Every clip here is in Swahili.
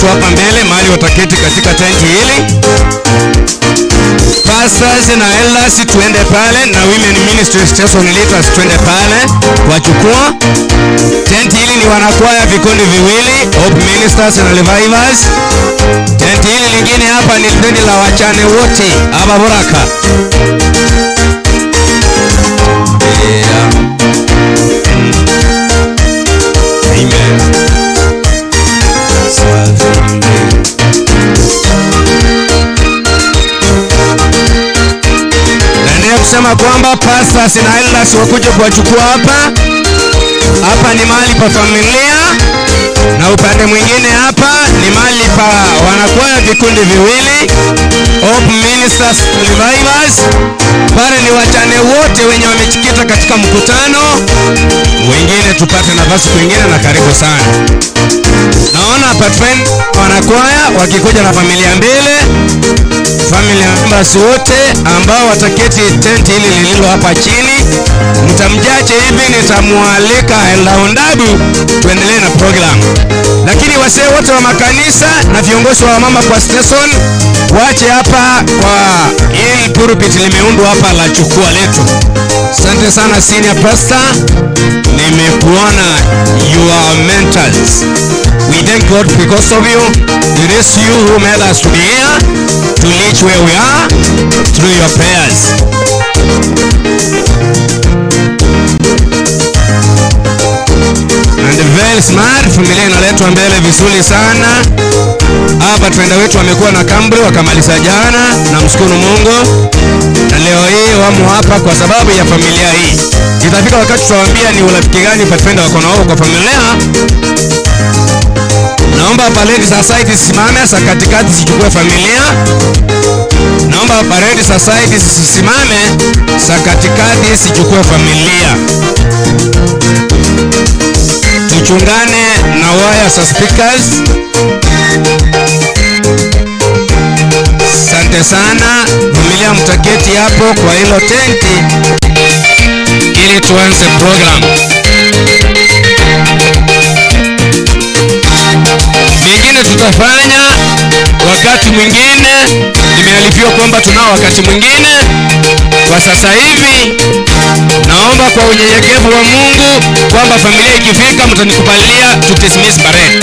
wetu hapa mbele mahali wataketi katika tenti hili. Pastors na elders tuende pale, na women ministry station leaders tuende pale wachukua. Tenti hili ni wanakwaya vikundi viwili, Hope Ministers na Revivers. Tenti hili lingine hapa ni tenti la wachane wote hapa Boraka. Amen. Naendelea kusema kwamba pastors na elders wakuja kuwachukua hapa. Hapa ni mahali pa familia, na upande mwingine hapa ni mahali pa wanakwaya vikundi viwili, Hope Ministers Revivers. Pale ni wachane wote wenye wamejikita katika mkutano. Wengine tupate nafasi kwingine, na karibu sana. Naona patrón wanakwaya wakikuja na familia mbele, family members wote ambao wataketi tenti hili lililo hapa chini. Mtamjache hivi, nitamualika Laundabu tuendelee na program. Lakini wasee wote wa makanisa na viongozi wa mama kwa station wache hapa kwa hili pulpit limeundwa hapa la chukua letu. Asante sana senior pastor, nimekuona, you are mentors. We thank God because of you. It is you who made us to be here, to reach where we are through your prayers. And very smart, familia inaletwa mbele vizuri sana. Hapa twenda wetu wamekuwa na kambri wakamaliza jana, na mshukuru Mungu. Na leo hii wamo hapa kwa sababu ya familia hii. Itafika wakati tutawaambia ni urafiki gani patipenda wako nao kwa familia. Naomba parade society simame sa katikati sichukue familia. Naomba parade society simame sa katikati sichukue familia. Tuchungane na waya sa speakers. Asante sana. Familia mtaketi hapo kwa hilo tenti ili tuanze program. Mingine tutafanya wakati mwingine. Nimealifiwa kwamba tunao wakati mwingine. Kwa sasa hivi naomba kwa unyenyekevu wa Mungu kwamba familia ikifika mtanikubalia tutismiss parade.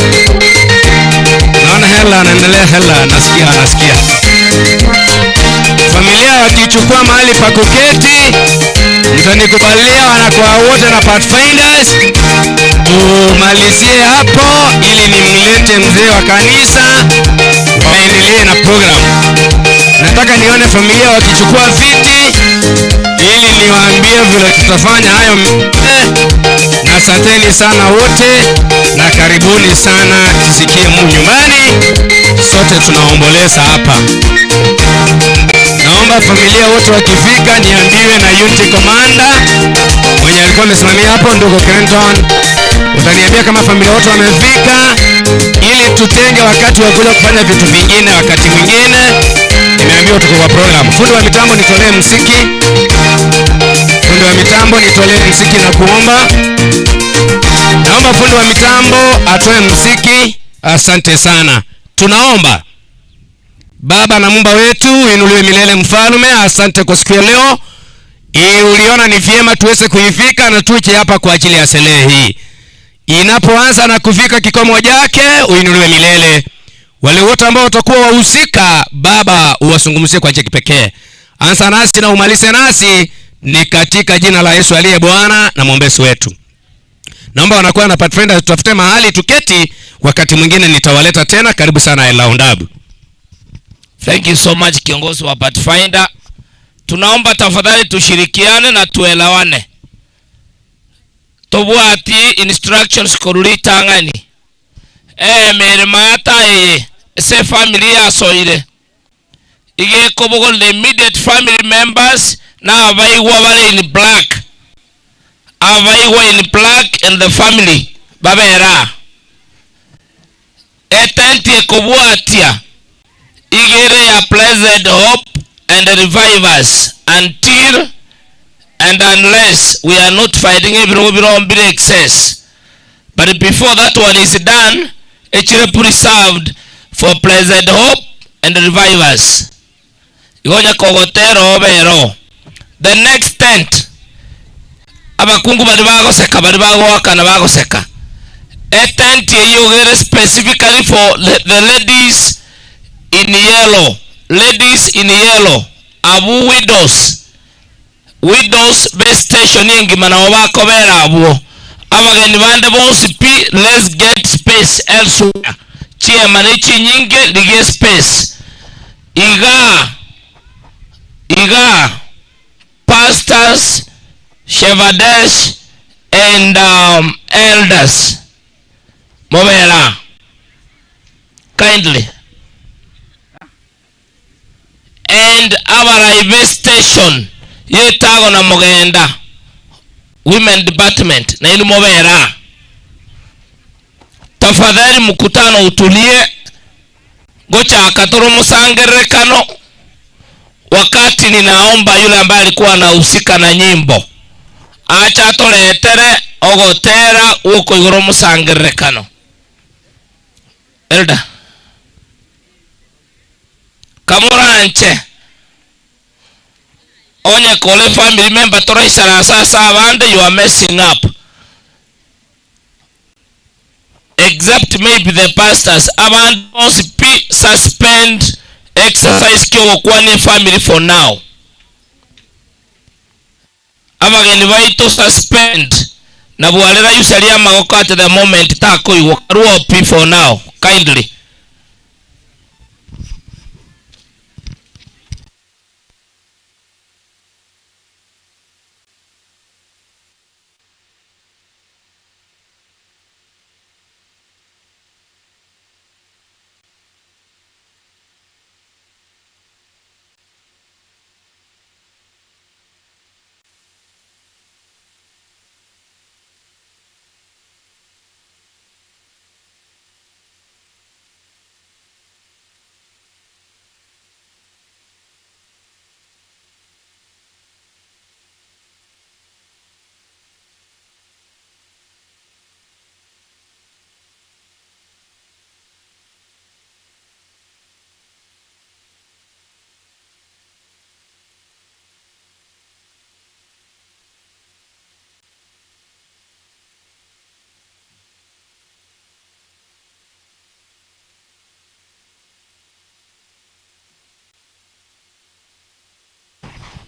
Naona hela anaendelea, hela nasikia. Familia wakichukua mahali pa kuketi mtanikubalia wanakuwa wote na pathfinders. Tumalizie hapo ili nimlete mzee wa kanisa waendelee na program. Nataka nione familia wakichukua viti ili niwaambie vile tutafanya hayo. Na asanteni sana wote na karibuni sana. Tusikie Mungu nyumbani, sote tunaomboleza hapa. Naomba familia wote wakifika niambiwe na unity commander mwenye alikuwa amesimamia hapo, ndugu Kenton. Utaniambia kama familia wote wamefika ili tutenge wakati wa kuja kufanya vitu vingine wakati mwingine. Nimeambiwa tuko kwa program. Fundi wa mitambo nitolee muziki. Fundi wa mitambo nitolee muziki na kuomba. Naomba fundi wa mitambo atoe muziki. Asante sana. Tunaomba. Baba na Muumba wetu, uinuliwe milele mfalme. Asante kwa siku ya leo. Uliona ni vyema tuweze kuifika na tuche hapa kwa ajili ya sherehe hii. Inapoanza na kufika kikomo chake, uinuliwe milele. Wale wote ambao watakuwa wahusika, Baba uwazungumzie kwa njia kipekee. Anza nasi na umalize nasi, ni katika jina la Yesu aliye Bwana na mwombezi wetu. Naomba wanakuwa na pathfinder tutafute mahali tuketi, wakati mwingine nitawaleta tena. Karibu sana Laundabu. Thank you so much kiongozi wa pathfinder. Tunaomba tafadhali tushirikiane na tuelewane. Tobwati instructions korulita ngani. Meremata se familia soire. Ige kobogol the immediate family members na avaiwa wale in black. Avaiwa in black and the family. Babera. Etenti kobwatia. Igere ya Blessed Hope and Revivers until and unless we are not fighting every excess. But before that one is done, it's preserved for Blessed Hope and Revivers. Igonya kogotero obero. The next tent. Abakungu bari bagoseka bari bagwaka na bagoseka. A tent yogere specifically for the ladies in yellow. Ladies in yellow. Abu widows. Widows base station yengi mana wabako bera abuo. Abageni bande bonsi pi, let's get space elsewhere. Chia manichi nyinge lige space. Iga pastors, shepherdess and elders. Mobela. Kindly. And our base station yetago na mogenda. Women department na ilu mobera. Tafadhali mkutano utulie. Gocha akatoro musangere kano. Wakati ninaomba yule ambaye alikuwa anahusika na nyimbo. Acha toletere ogotera uko igoro musangere kano. Elda. Kamura nche. Onye kole family member tora isara sasa abande you are messing up. Except maybe the pastors abande must suspend exercise kyo kwa ni family for now. Abageni baito suspend na bualera yusalia magoko at the moment tako iwakaruwa pi for now kindly.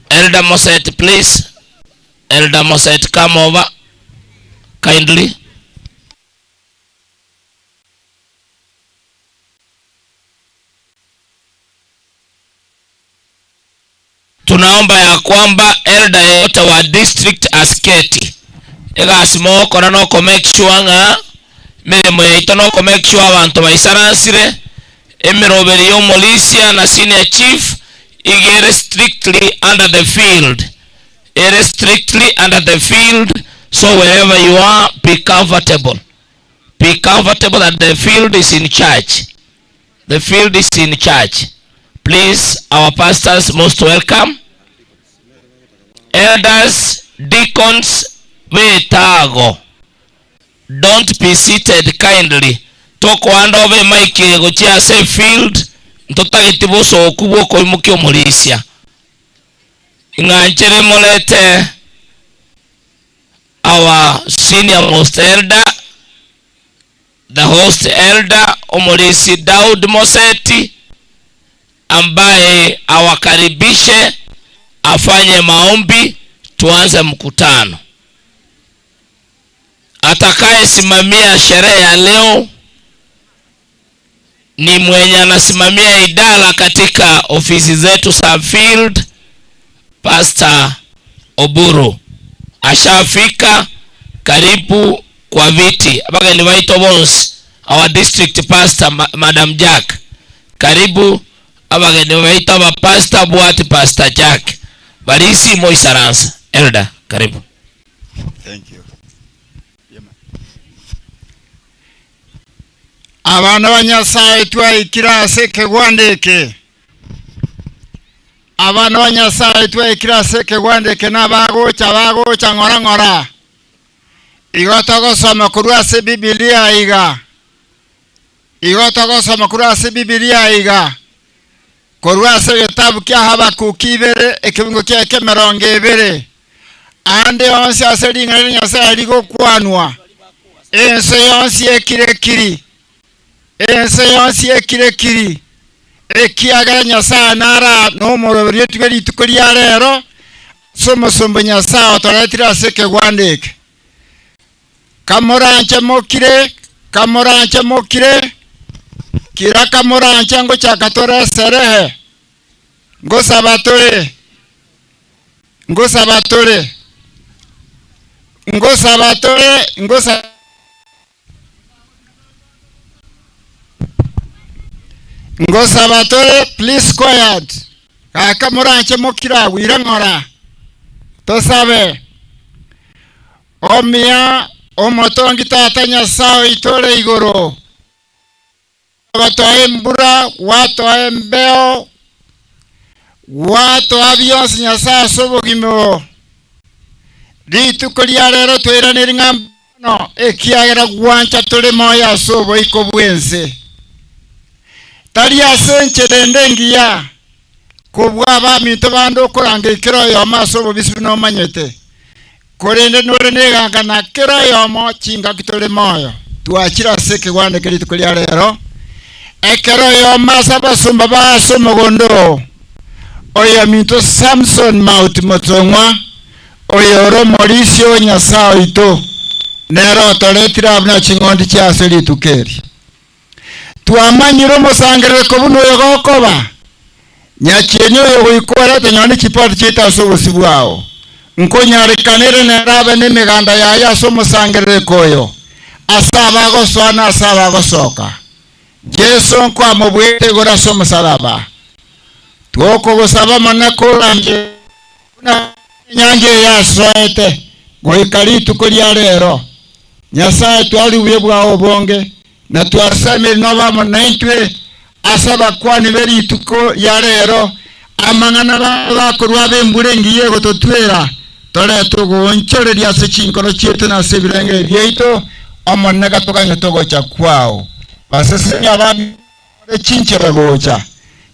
Elder Moset, please. Elder Moset, come over. Kindly. Tunaomba ya kwamba elder yote wa district asketi. Ega asimo kona noko make sure nga. Mire mweito noko make sure abantu baisaransire. Emiroberi yo molisia na senior chief. Igere strictly under the field. It is strictly under the field. So wherever you are, be comfortable. Be comfortable that the field is in charge. The field is in charge. Please, our pastors most welcome. Elders, deacons, wetago. Don't be seated kindly. Toko hand over mic go chia say field. Ntotagitibo so kubo ko imukyo mulisia. Inganchere molete our senior most elder, the host elder Omolisi Daud Moseti, ambaye awakaribishe afanye maombi tuanze mkutano. Atakaye simamia sherehe ya leo ni mwenye anasimamia idara katika ofisi zetu Subfield, Pastor Oburu. Ashafika, karibu kwa viti. Abaga ni waito bonsi, our district pastor Madam Jack. Karibu, abaga ni waito wa Pastor Buati, Pastor Jack. Barisi Moisaransa. Elder, karibu. Thank you. Abana banyasaye twayikira seke gwandeke. Abana banyasaye twayikira seke gwandeke nabagocha ngora. Igotogo soma kurwa se Biblia iga. Igota gosoma kurase Biblia iga. Kurase gitabu kya Habakuki 2 ekibungo kya 2. Ande onse aseri ngari Nyasaye aligo kwanwa. Ense yonsi ekirekiri. Ense yonsi ekirekiri. Ekiagara Nyasaye nara no morobiri tugeri tukuri arero. Somosombo Nyasaye otoretira seke gwandeke. Kamoranche mokire. Kira kamoranche ngo chakatore serehe. Ngosabatore. Ngosabatore, please quiet. Kamoranche mokira wirangora. Tosabe. Omia Omotongi tata Nyasaye itore igoro. Watu mbura, watu mbeo, watu abiyonsi Nyasaye sobogimo. Ritu koliarero tuera niringambano ekiagera gwancha tole moya sobo iko bwense. Talia senche dendengia kubwa ba minto bando korange kiro yo masobo bisino manyete. Korende nore neganga na kiro yo mo chinga kitole moyo. Tuachira seke wane keritu koliarero. Ekero yo masaba sumba ba somogondo. Oya minto Samson Mauti Motongwa. Oya oro Mauricio Nyasaye ito. Nero toletira abna chingondi chia seli tukeri. Tuamanyiro mosangere kobuno yogokoba. Nyachenyo yogoikwara tenyoni chipoti chita sobo sibuao. Nkonyari kanere nerabe ni miganda ya somo sangere koyo. Asaba goswana asaba gosoka. Jesu kwa mubwete gora somo salaba. Tuoko gosaba manakolanje. Nyange ya soete. Goikali tukolia rero. Nyasaye tuali uyebwa obonge. Na tuasame nova monaitwe. Asaba kwa niveri tuko ya rero. Amangana bako ruabe mburengi yego totuera. Tole tugo nchole dia sechinkoro chietu na sebilenge vieito. Omonega toka nyetogo cha kwao. Basese nyabami chinchero gocha.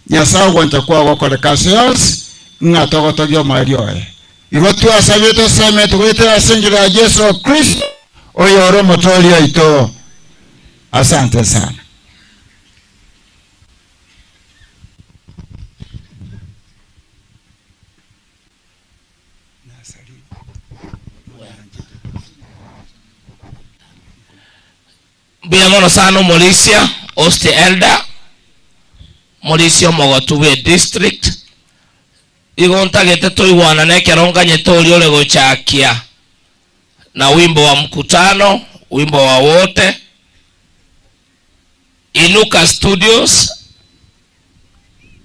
Nyasaye gwanta kwa gokore kasios ngatogo togyo marioe. Igotu asabeto same tugoite asenjira ya Yesu Kristo oyoro motolio ito. Asante sana. Biamono sano Mauricio Oste Elder Mauricio Mogotube District igonta gete toiwana nekeronga nyetori ole gochakia na wimbo wa mkutano, wimbo wa wote. INUKA Studios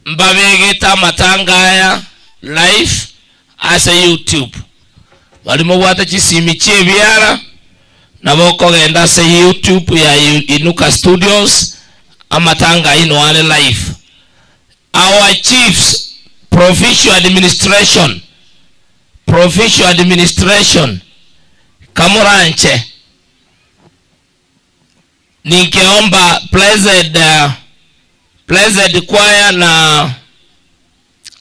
mbabegeta matangaya live asa YouTube. Walimo wata chisimi chebiara na boko genda sa YouTube ya INUKA Studios amatanga ino live. Our chiefs Provincial administration Kamuranche ningeomba blessed choir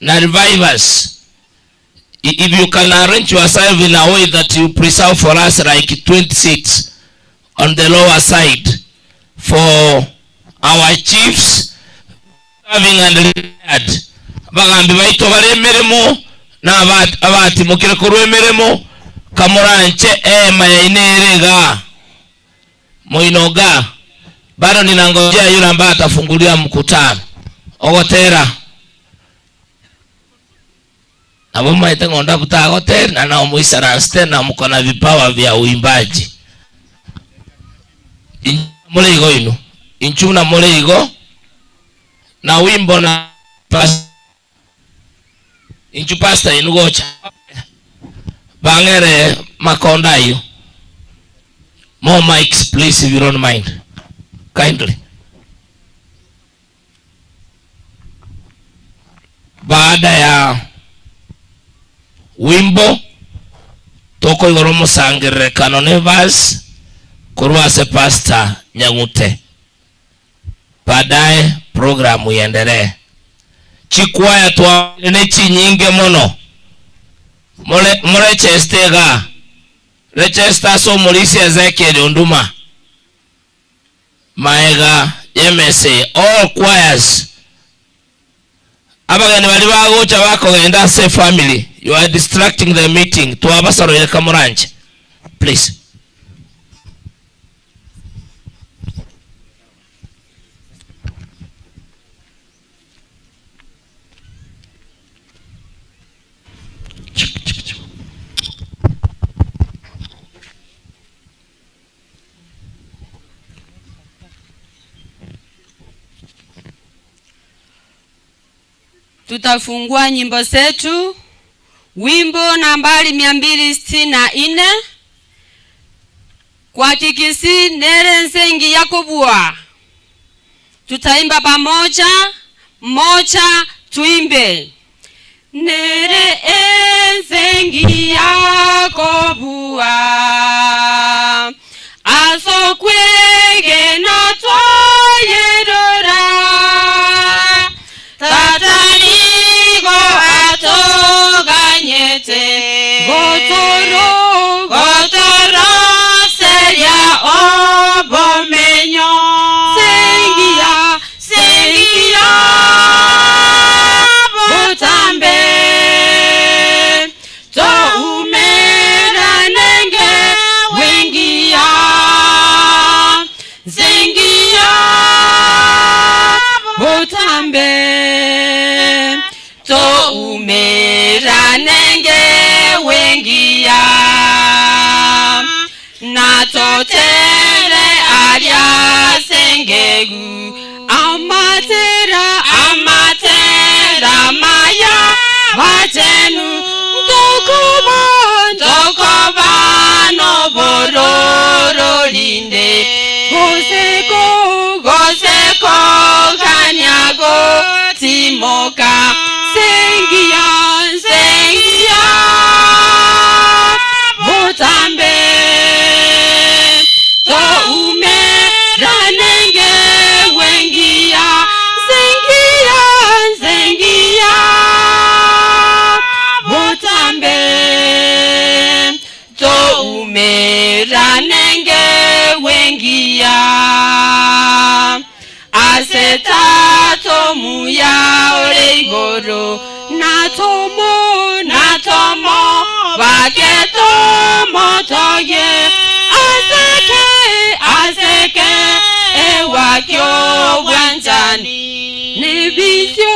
na revivers, if you can arrange yourself in a way that you preserve for us like 20 seats on the lower side for our chiefs having and retired. Bagambi baito balemeremo na abati mukire kurwemeremo Kamuranche mayinerega moinoga bado ninangojea yule ambaye atafungulia mkutano ogotera abo maite ngonda kutaga hoteli na muisaraste na mko na vipawa vya uimbaji mole igo ino inchuna mole igo na wimbo na inchu pastor inugocha bangere makonda hiyo. More mics please if you don't mind kindly. Baada ya wimbo toko igoromo sangere kanone verse kurwase pastor Nyangute baadaye programu iendelee. Chikwaya tuone chinyinge mono. Mole chestega. Rechesta so mulisi Ezekiel Unduma. Maega, MSA, all choirs. Abagani waliwa gocha wako enda say family. You are distracting the meeting. Tuwabasaro ile kamuranche. Please. Tutafungua nyimbo zetu, wimbo nambari 264 kwa Kisii nere nsengi yakobua. Tutaimba pamoja, moja tuimbe. Nere nsengi yakobua asokwege na toyedora tatanigo atoganyete gotoro seria obomenyo sengia botambe to umera nenge wengia sengia botambe to umera nenge wengia na totere aria sengegu amatera maya vachenu tokoba no bororo linde goseko kanyago timoka sengia botambe to umera nenge wengia sengia botambe to umera nenge wengia asetato muya oreigoro natomo vaketo motoye aseke ewakyo wanjani nebisyo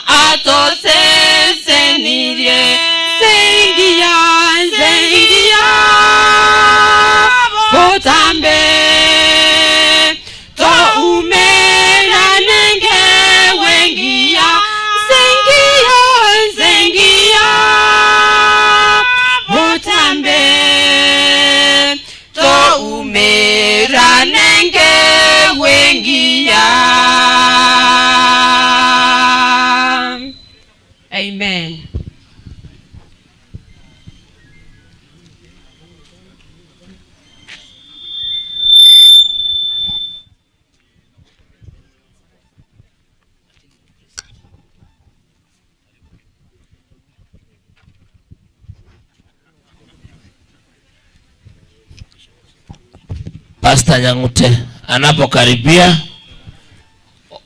atosesenirie sengia botambe to umera nenge wengia sengia botambe to umera nenge wengia. Amen. Pastor Nyangute anapokaribia,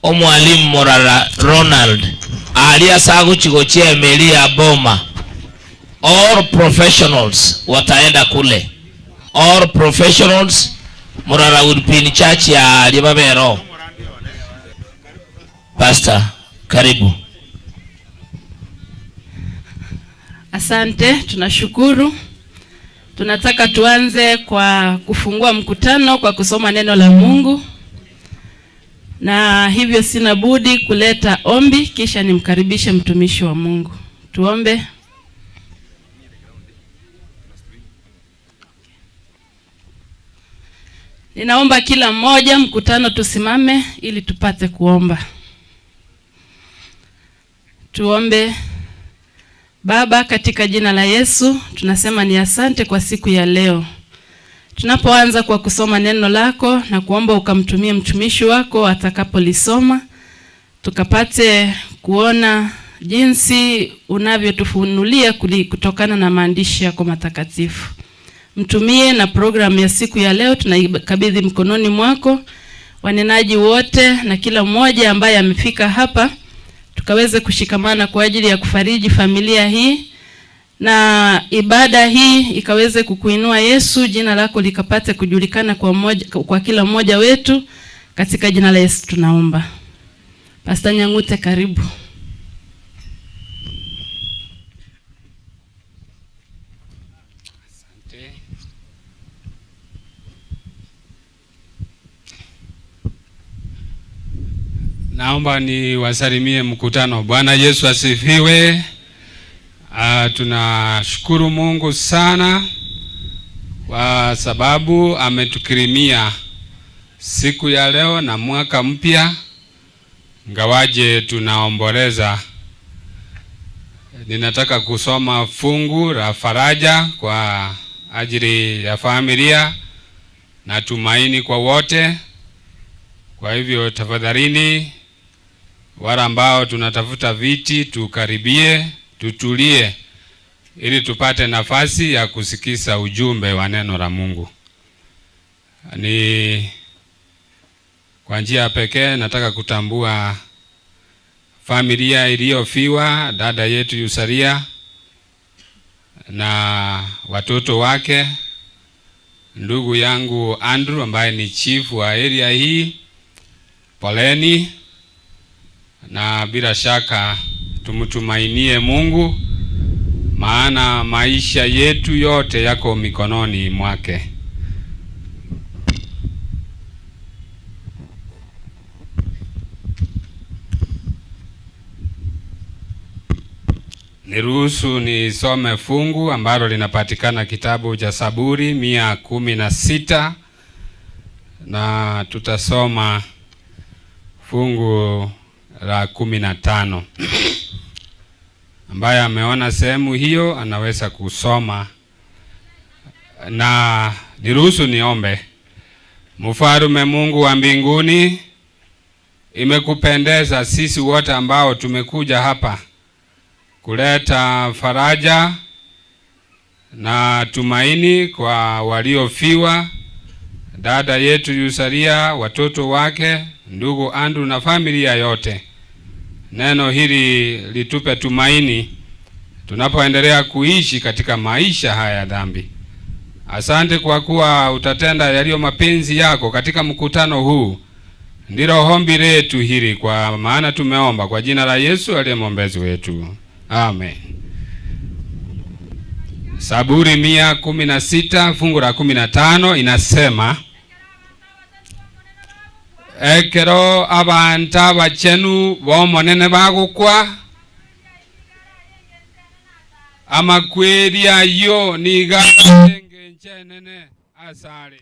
mwalimu Morara Ronald alia sagu chigochia Emelia Boma. All professionals wataenda kule. All professionals Morara Udpini Church ya Libabero. Pastor, karibu. Asante, tunashukuru. Tunataka tuanze kwa kufungua mkutano kwa kusoma neno la Mungu. Na hivyo sina budi kuleta ombi kisha nimkaribishe mtumishi wa Mungu. Tuombe. Ninaomba kila mmoja mkutano tusimame ili tupate kuomba. Tuombe. Baba, katika jina la Yesu, tunasema ni asante kwa siku ya leo. Tunapoanza kwa kusoma neno lako na kuomba ukamtumie mtumishi wako atakapolisoma, tukapate kuona jinsi unavyotufunulia kutokana na maandishi yako matakatifu. Mtumie na programu ya siku ya leo tunaikabidhi mkononi mwako, wanenaji wote na kila mmoja ambaye amefika hapa, tukaweze kushikamana kwa ajili ya kufariji familia hii, na ibada hii ikaweze kukuinua Yesu, jina lako likapate kujulikana kwa kila mmoja wetu, katika jina la Yesu tunaomba. Pastor Nyang'ute, karibu. Asante. Naomba ni wasalimie mkutano. Bwana Yesu asifiwe. Tunashukuru Mungu sana kwa sababu ametukirimia siku ya leo na mwaka mpya. Ngawaje tunaomboleza, ninataka kusoma fungu la faraja kwa ajili ya familia na tumaini kwa wote. Kwa hivyo tafadhalini, wale ambao tunatafuta viti tukaribie, tutulie ili tupate nafasi ya kusikiza ujumbe wa neno la Mungu. Ni kwa njia pekee nataka kutambua familia iliyofiwa dada yetu Yusaria na watoto wake, ndugu yangu Andrew ambaye ni chief wa area hii. Poleni, na bila shaka tumtumainie Mungu, maana maisha yetu yote yako mikononi mwake. Niruhusu nisome fungu ambalo linapatikana kitabu cha Zaburi 116, na tutasoma fungu la 15. Ambaye ameona sehemu hiyo anaweza kusoma, na niruhusu niombe. Mfalme Mungu wa mbinguni, imekupendeza sisi wote ambao tumekuja hapa kuleta faraja na tumaini kwa waliofiwa, dada yetu Yusaria, watoto wake, ndugu Andrew na familia yote. Neno hili litupe tumaini tunapoendelea kuishi katika maisha haya ya dhambi. Asante kwa kuwa utatenda yaliyo mapenzi yako katika mkutano huu. Ndilo ombi letu hili, kwa maana tumeomba kwa jina la Yesu aliye mwombezi wetu. Amen. Zaburi 116 fungu la 15 inasema, ekero abantu abachenu bomonene bagukwa, amakweri ayo nigarenge nchenene asare.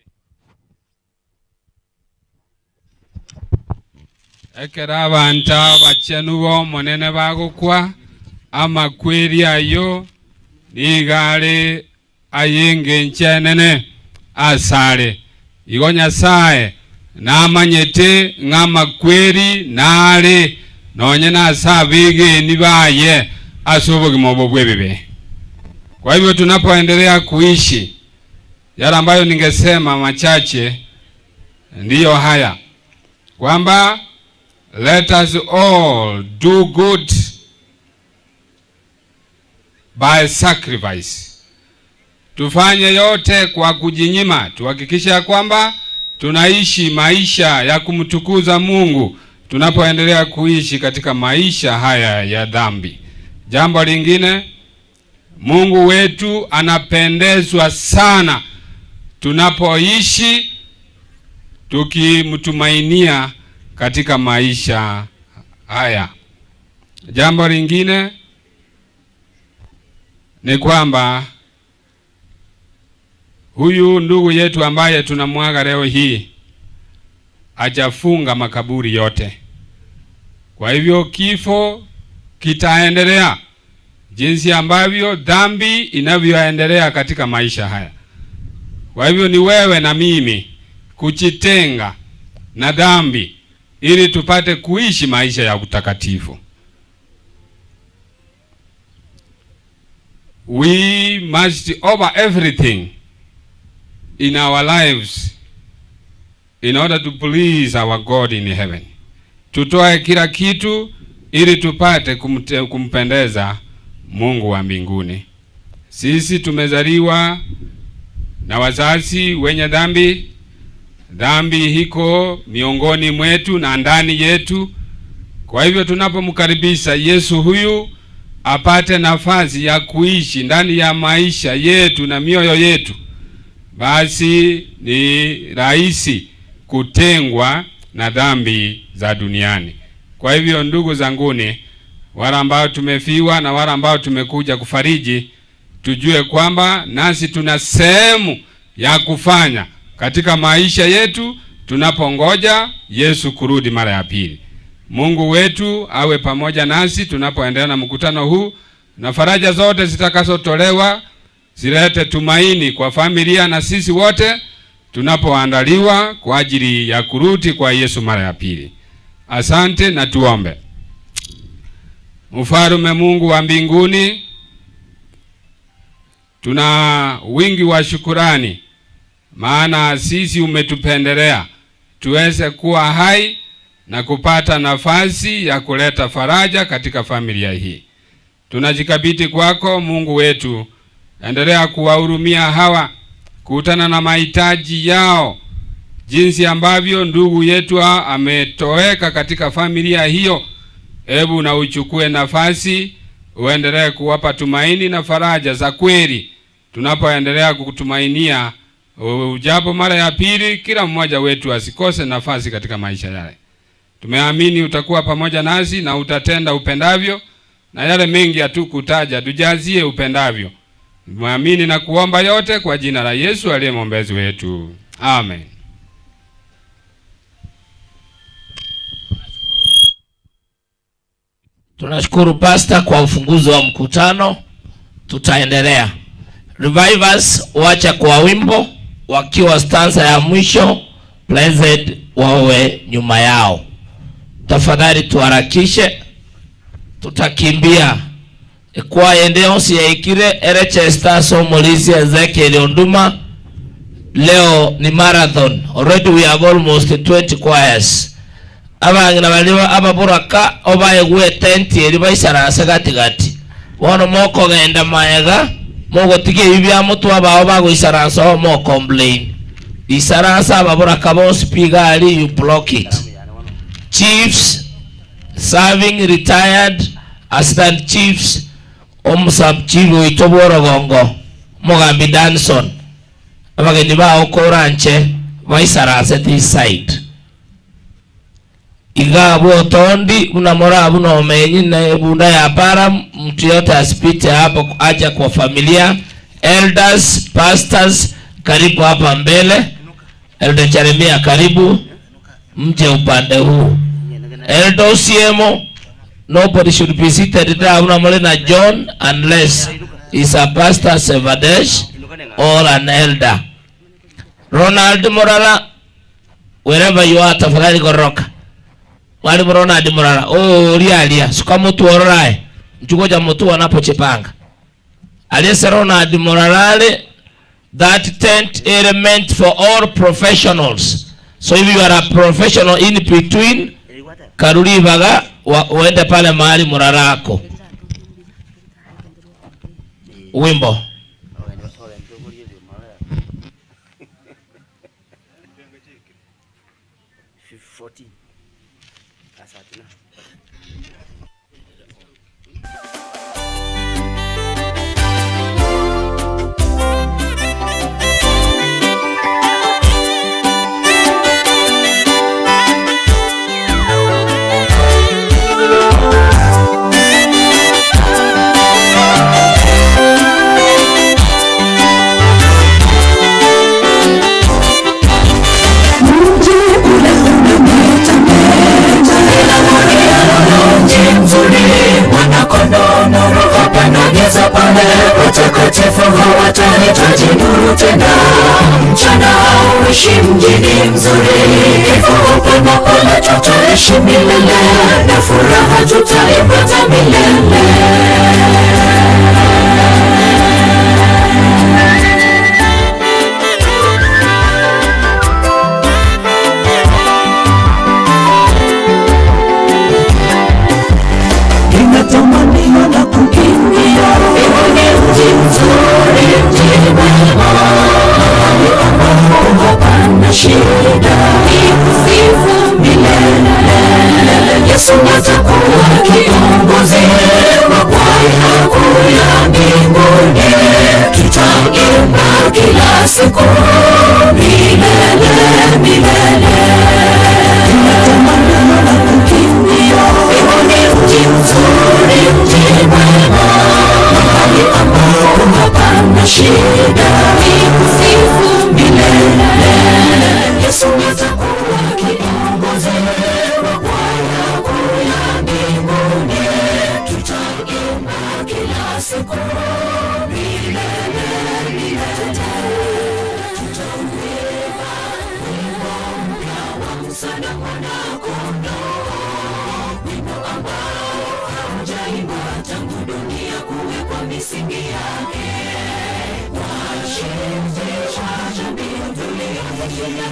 Ekero abantu abachenu bomonene bagukwa, amakweri ayo nigare ayenge nchenene asare. Igo Nyasaye namanyete ng'amakweri nare nonye nasabige nibaye asobogimo bobwebebe. Kwa hivyo tunapoendelea kuishi, yale ambayo ningesema machache ndiyo haya, kwamba let us all do good by sacrifice. Tufanye yote kwa kujinyima, tuhakikisha kwamba tunaishi maisha ya kumtukuza Mungu tunapoendelea kuishi katika maisha haya ya dhambi. Jambo lingine, Mungu wetu anapendezwa sana tunapoishi tukimtumainia katika maisha haya. Jambo lingine ni kwamba huyu ndugu yetu ambaye tunamwaga leo hii hajafunga makaburi yote. Kwa hivyo kifo kitaendelea jinsi ambavyo dhambi inavyoendelea katika maisha haya. Kwa hivyo ni wewe na mimi kujitenga na dhambi ili tupate kuishi maisha ya utakatifu. We must over everything in our lives in order to please our God in heaven. Tutoe kila kitu ili tupate kumpendeza Mungu wa mbinguni. Sisi tumezaliwa na wazazi wenye dhambi. Dhambi hiko miongoni mwetu na ndani yetu. Kwa hivyo tunapomkaribisha Yesu huyu apate nafasi ya kuishi ndani ya maisha yetu na mioyo yetu, basi ni rahisi kutengwa na dhambi za duniani. Kwa hivyo ndugu zanguni, wale ambao tumefiwa na wale ambao tumekuja kufariji, tujue kwamba nasi tuna sehemu ya kufanya katika maisha yetu tunapongoja Yesu kurudi mara ya pili. Mungu wetu awe pamoja nasi tunapoendelea na mkutano huu, na faraja zote zitakazotolewa zilete tumaini kwa familia na sisi wote tunapoandaliwa kwa ajili ya kurudi kwa Yesu mara ya pili. Asante na tuombe. Mfalme Mungu wa mbinguni, tuna wingi wa shukurani, maana sisi umetupendelea tuweze kuwa hai na kupata nafasi ya kuleta faraja katika familia hii. Tunajikabidhi kwako Mungu wetu, endelea kuwahurumia hawa, kutana na mahitaji yao, jinsi ambavyo ndugu yetu ametoweka katika familia hiyo. Hebu na uchukue nafasi, uendelee kuwapa tumaini na faraja za kweli tunapoendelea kukutumainia ujapo mara ya pili. Kila mmoja wetu asikose nafasi katika maisha yale. Tumeamini utakuwa pamoja nasi na utatenda upendavyo, na yale mengi hatukutaja tujazie upendavyo. Tumeamini na kuomba yote kwa jina la Yesu aliye mwombezi wetu. Amen. Tunashukuru pastor kwa ufunguzi wa mkutano. Tutaendelea. Revivers wacha kwa wimbo wakiwa stanza ya mwisho, blessed wawe nyuma yao. Tafadhali tuharakishe, tutakimbia. Kwa endeo siyaikire Erechester Somolisi Ezekiel Onduma. Leo ni marathon. Already we have almost 20 choirs. Abangina baliwa ababuraka obayeguye tent eri baisarase gatigati. Wono moko genda mayega mogo tige ibya mutu abao bagoisarasa o mo complain. Isarasa ababuraka boss pigali you block it. Chiefs serving retired assistant chiefs sub chief itoboro gongo Mogambi Danson abageni bao koranche baisarase this side. Igabo tondi unamorabu na omenyi na ebunda ya para mtu yote asipite hapo aja kwa familia. Elders, pastors karibu hapa mbele. Elder Jeremia karibu mje upande huu. Elder Osiemo, nobody should be seated there. Unamole na John unless is a pastor Sevadesh or an elder. Ronald Morala, wherever you are, tafadhali goroka. Wali Ronald Morala, oh ria suka mutu orae mchugoja mutu wanapochepanga. Aliyese Ronald Morala, that tent element for all professionals. So if you are a professional in between, karuli baga uende pale mahali Moralako. Wimbo. Mji ule unameta uishi mjini mzuri, kifo panapola tutaishi milele, na furaha tutaipata milele. Ninatamani na kukimbia kwenye mji mzuri, mji mwema, ambapo hapana shida, nikusifu milele. Yesu atakuwa kiongozi wa kwaya kuu ya mbinguni, tutaimba kila siku milele milele. Ninatamani na kukimbia kwenye mji mzuri, mji mwema, mahali ambapo hapana shida, nikusifu milele. Yesu atakuwa kiongozi wa kwaya kuu ya mbinguni, tutaimba kila siku milele milele. Tutauimba wimbo mpya wa msana mwana-kondoo, wimbo ambao haujaimbwa tangu dunia kuwekwa misingi yake. Washindisha jamii tuliyoijenga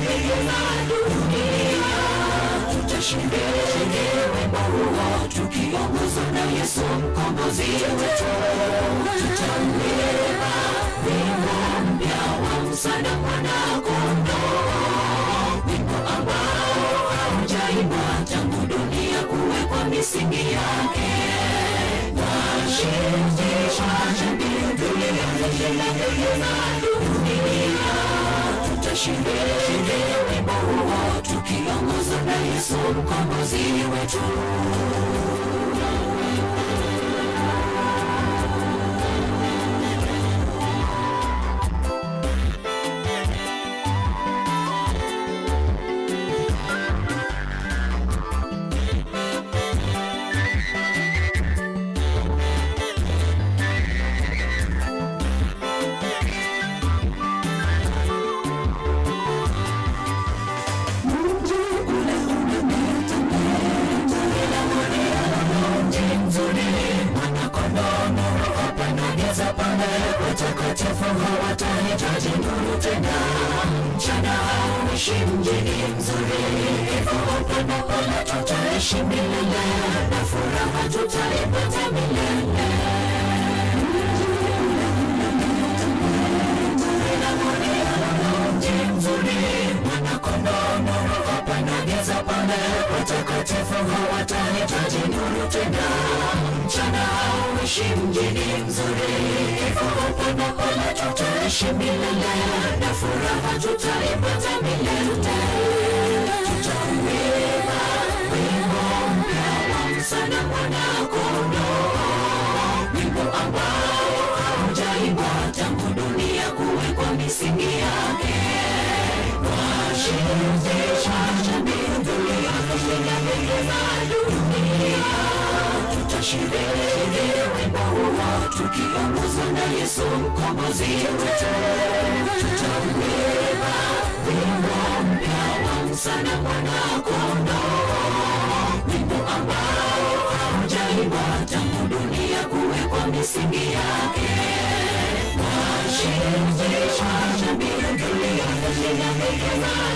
dunia, tutashinda wimbo huo tukiongozwa na Yesu mkombozi wetu. Tutauimba wimbo mpya wa msana mwana-kondoo, wimbo ambao haujaimbwa tangu dunia kuwekwa misingi yake. Washindisha jamii tuliyoijenga dunia, tutashinda wimbo huo tukiongozwa na Yesu mkombozi wetu. Watakatifu hawatahitaji nuru tena, mchana hauishi mjini mzuri, kifo panapola tutaishi milele, na furaha tutaipata milele. Mji mzuri, mwana-kondoo, nuru hapana giza pale. Watakatifu hawatahitaji nuru tena, mchana hauishi mjini mzuri, kifo panapola tutaishi milele, na furaha tutaipata milele. Tutauimba wimbo mpya wa msana mwana-kondoo, wimbo ambao haujaimbwa tangu dunia kuwekwa misingi yake. Washindisha jamii tuliyoijenga dunia, tutashinda wimbo huo tukiongozwa na Yesu mkombozi wetu. Tutauimba wimbo mpya wa msana mwana-kondoo, wimbo ambao haujaimbwa tangu dunia kuwekwa misingi yake. Washindisha jamii tuliyoijenga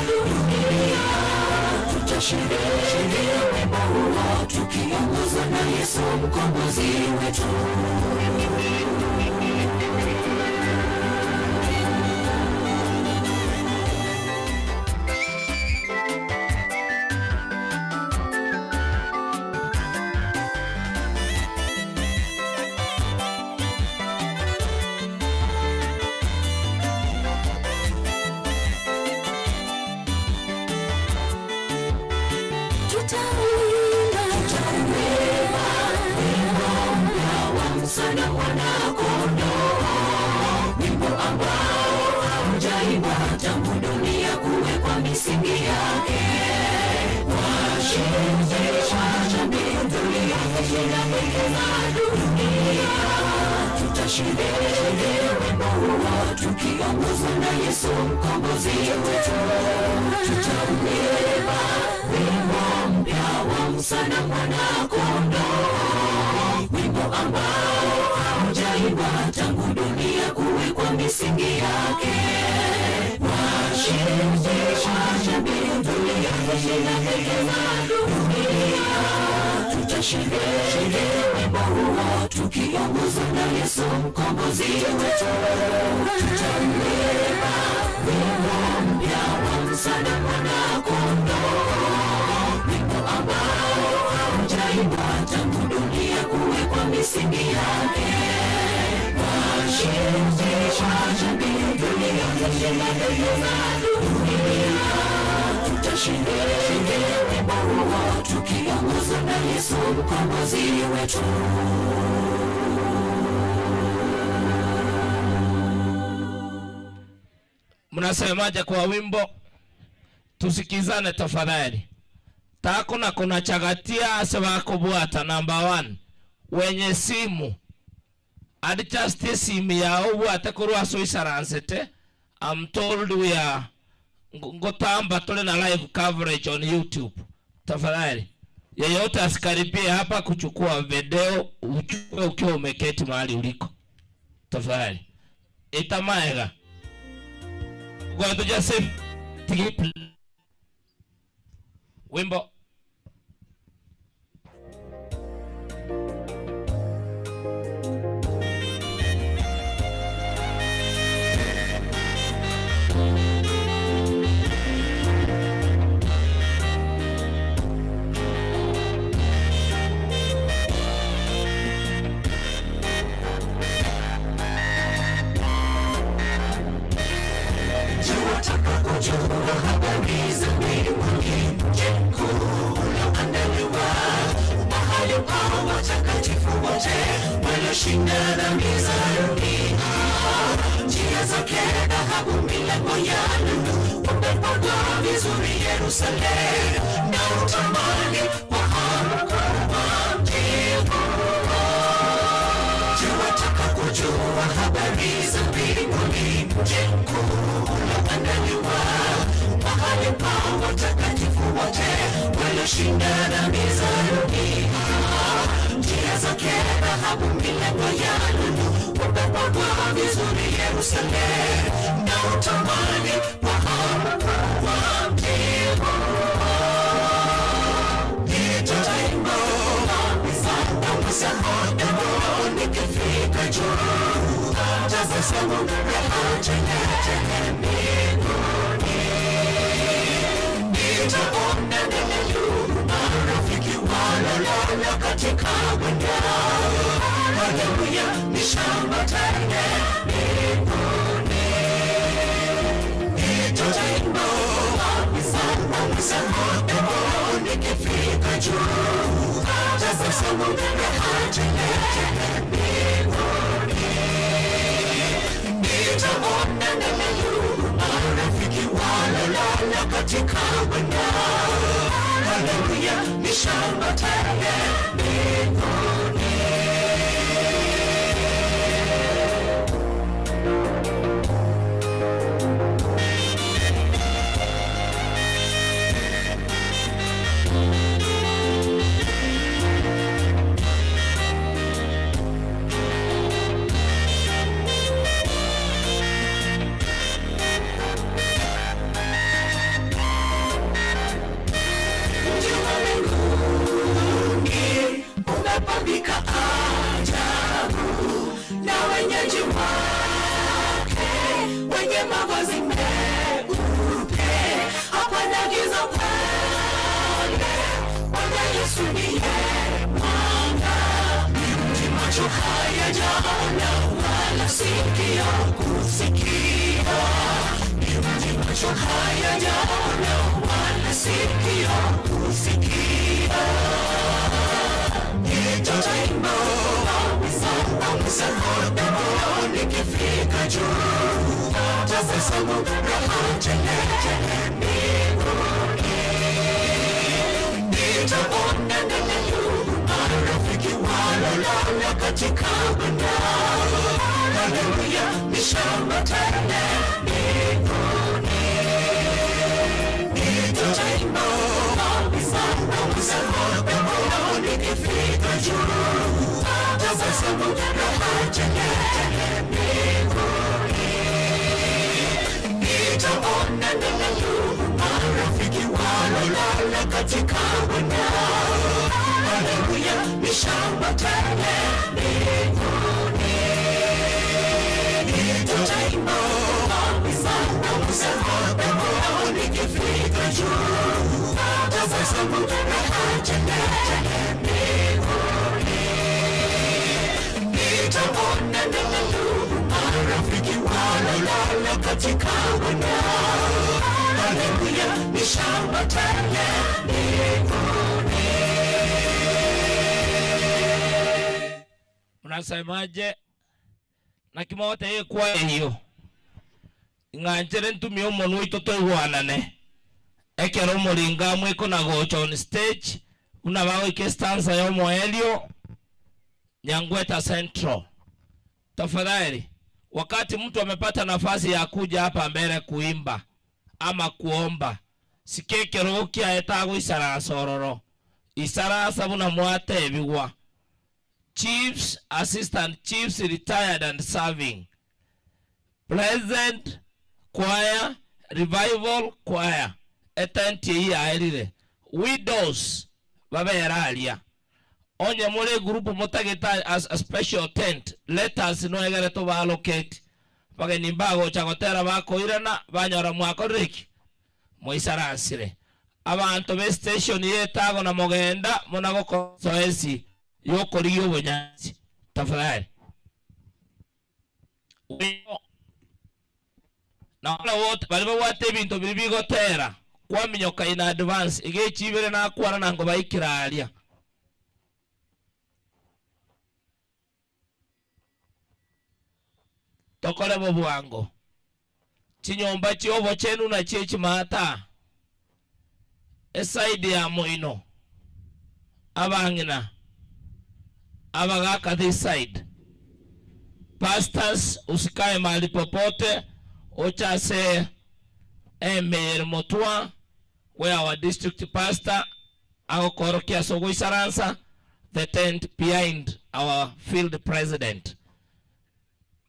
dunia, tutashinda wimbo huo tukiongozwa na Yesu mkombozi wetu. Tutauimba wimbo mpya wa msana mwana-kondoo, wimbo ambao haujaimbwa tangu dunia kuwekwa misingi yake. Washindisha jamii tuliyoijenga dunia, tutashinda wimbo huo tukiongozwa na Yesu mkombozi wetu. Tutauimba wimbo mpya wa Musa na Mwana-Kondoo, wimbo ambao haujaimbwa tangu dunia kuwekwa misingi yake. Washirikisha dunia, tutasherehekea wimbo huo tukiongozwa na Yesu mkombozi wetu. Tutauimba wimbo mpya wa Musa na Mwana-Kondoo, wimbo ambao haujaimbwa tangu dunia kuwekwa misingi yake. Washirikisha dunia, tutasherehekea wimbo huo tukiongozwa na Yesu mkombozi wetu. Mnasemaje kwa wimbo? Tusikizane tafadhali. Tako na kuna chagatia aseba kubwata number 1. Wenye simu adjust simu ya ubwate kurwa so isaransete. I'm told we are ngotamba tole na live coverage on YouTube. Tafadhali yeyote asikaribie hapa kuchukua video ukiwa umeketi mahali uliko. Tafadhali itamaega kwa tuja save wimbo. Habari za mbinguni, mji mkuu ulioandaliwa, mahali pa watakatifu wote walioshinda dhambi za dunia. Njia zake dhahabu, milango ya lulu, umepangwa vizuri Yerusalemu, na utamani kwa hamu kubwa mji huo. Wataka kujua habari za mbinguni, mji mkuu ulioandaliwa, mahali pa watakatifu wote walioshinda dhambi za dunia. Njia zake dhahabu, milango ya lulu, umepangwa vizuri Yerusalemu, na utamani kwa hamu kubwa mji huo. Nitaimba nikifika juu, tabasamu raha tele mbinguni. Nitaona neno marafiki walolala katika wenda. Haleluya, ni shamba tele mbinguni. Nitaimba nikifika juu, tabasamu raha tele mbinguni. Nitaona neno marafiki walolala katika wenda. Haleluya, ni shamba tele mbinguni. Katika banda, haleluya, ni shamba tele. tabasamu, raha tele mbinguni. Nitaona na ndugu marafiki walolala katika Bwana. Haleluya, ni shangwe tele mbinguni. Nitaimba sana msaada wao nikifika juu. Tabasamu, raha tele mbinguni. Nitaona na ndugu marafiki walolala katika Bwana. Haleluya, ni shangwe tele mbinguni. Unasemaje? Na kimote hiyo kwa hiyo ng'anchere ntumie umuntu w'itoto ihwanane ekero mulinga mwiko na gocha on stage unabago ikestanza yo moelio Nyangweta Central. Tafadhali, wakati mtu amepata nafasi ya kuja hapa mbele kuimba ama kuomba, sikekero ukia etago isara sororo isara sabuna mwate ebiwa chiefs, assistant chiefs, retired and serving, present choir, revival choir, etenti hii aerire, widows baberalia onye mule grupu mutageta as a special tent, let us know egere to allocate page nimbago chagotera bako irana banyora mwako riki moisaransire abantu be station yetago na mogenda munago kosoesi yokori ubunyanzi. Tafadhali na wala wote bali bawate bintu bibigotera kwa minyoka in advance igechibere na kwara nango bayikiralia tokole bo bwango chinyomba chiobo chenu na chechi mata esaidi ya moino abangina abagaka this side. Pastors, usikae mahali popote, ochase Emir Motongwa, where our district pastor ako korokia sogo isaransa, the tent behind our field president.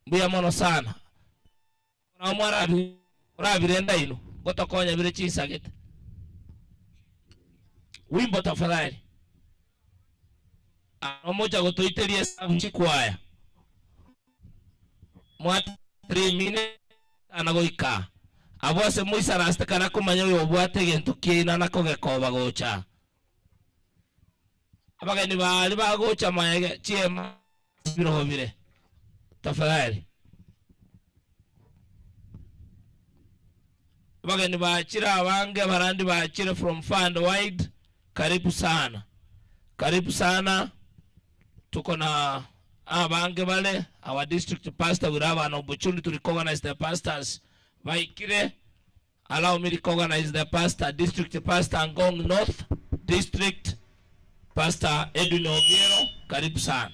Mbia mono sana na umwara birenda ino goto konya bire chisa gete wimbo tafadhali amoja gotoiterie mchikwaya mwat 3 minutes anagoika abose muisa rasta kana kumanya yo bwate gento kina nako gekoba gocha abageni bali bagocha mayege chiema biro bire tafadhali abageni baachira abange barandi baachira from far and wide. Karibu sana, karibu sana. Tuko na abange bale our district pastor will have an opportunity to recognize the pastors. Vaikire, allow me to recognize the pastor, district pastor Ngong North District Pastor Edwin Obiero. Karibu sana.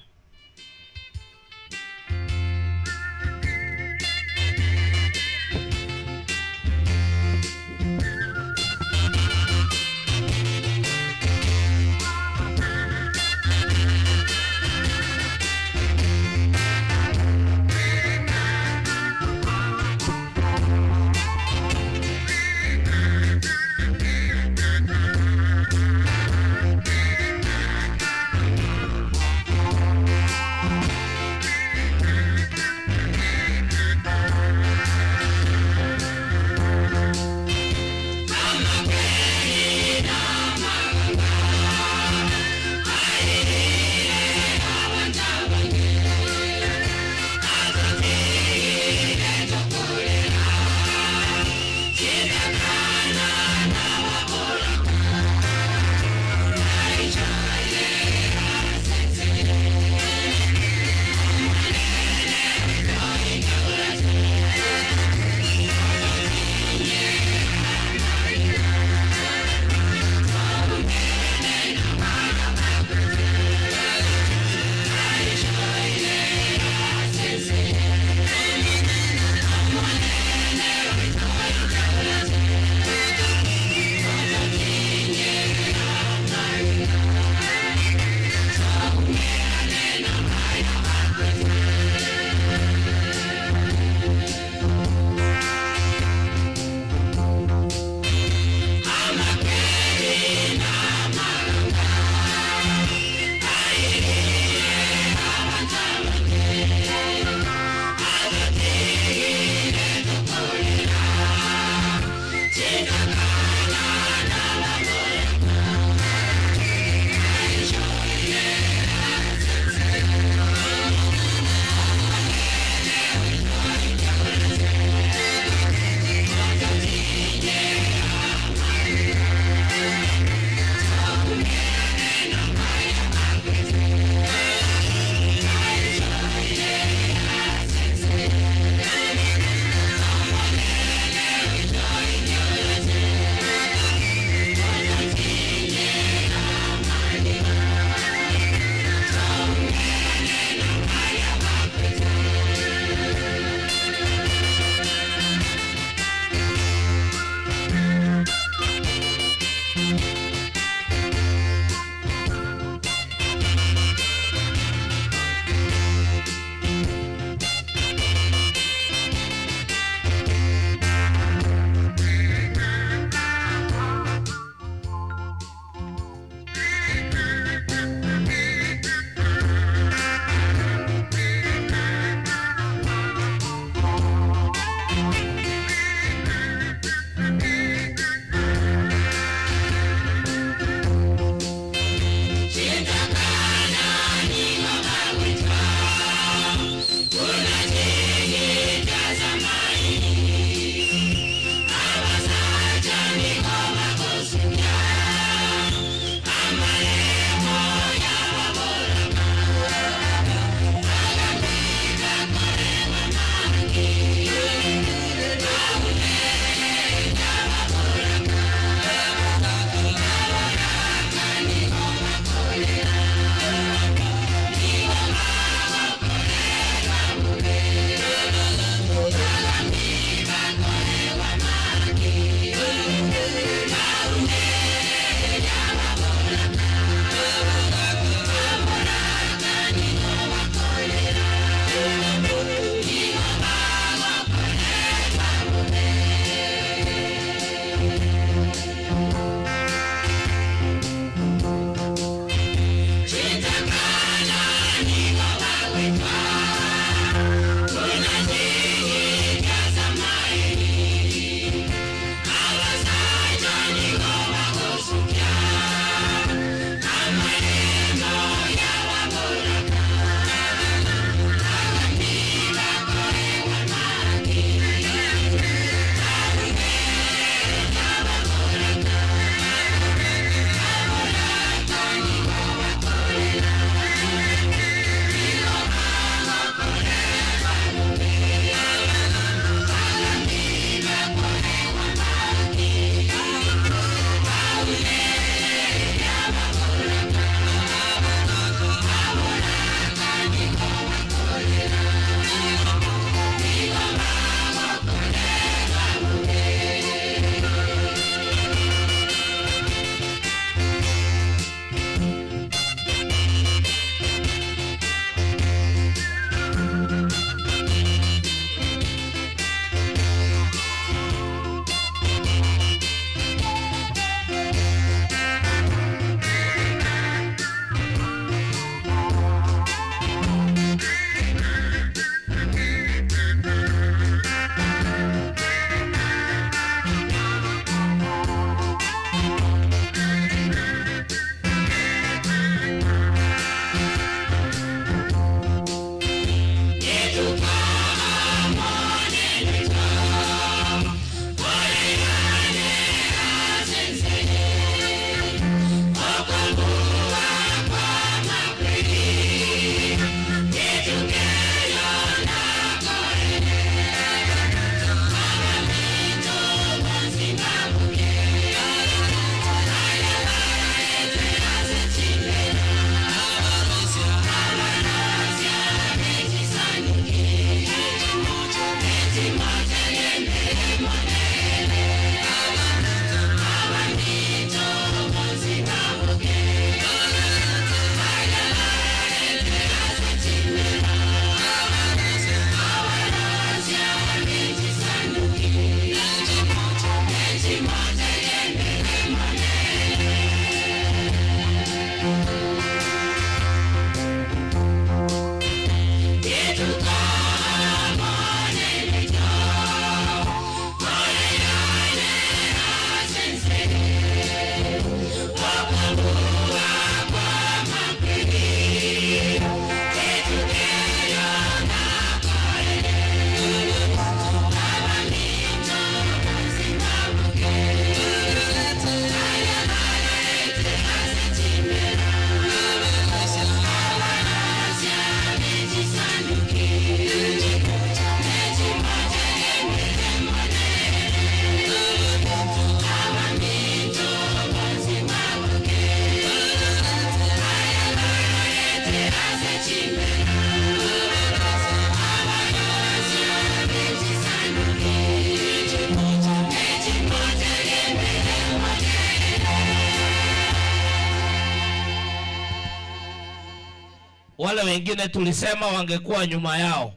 wengine tulisema wangekuwa nyuma yao.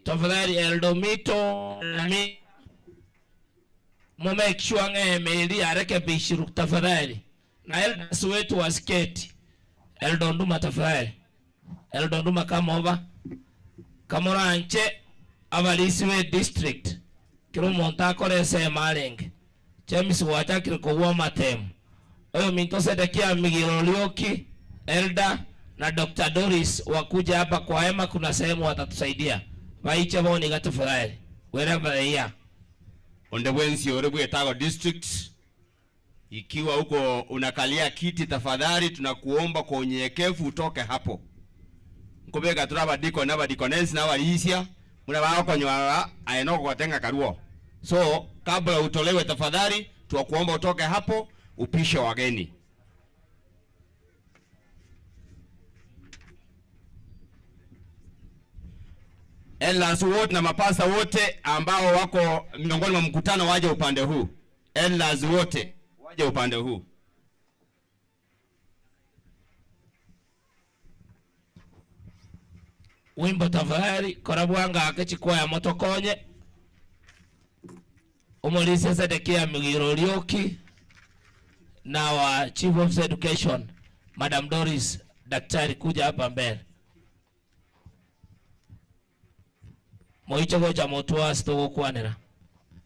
Tafadhali Eldomito nami make sure ngemeli arekebishiru tafadhali. Na elders wetu wasketi. Eldonduma tafadhali. Eldonduma kamova. Kamoranche abalisiwe district. Kiro montakore se malenge. James watakiri kuwa matemu. Oyo minto sedekia Migirolioki, Elda na Dr. Doris wakuja hapa kwa hema, kuna sehemu watatusaidia. Waiche boni gatu furahi. Wherever they are. Onde wensi orebu etago district. Ikiwa huko unakalia kiti tafadhali tunakuomba kwa unyenyekevu utoke hapo. Nkobega turaba diko na badikonensi na walisia. Muna wako nywa aenoko kwa tenga karuo. So kabla utolewe tafadhali tuwakuomba utoke hapo upishe wageni. Elders wote na mapasta wote ambao wako miongoni mwa mkutano waje upande huu. Elders wote waje upande huu. Wimbo tafadhali korabwanga akechikwa ya motokonye. Umolisi Sedekia Migirolioki na wa Chief of Education Madam Doris daktari kuja hapa mbele. Moicho goja motua sito kwanera.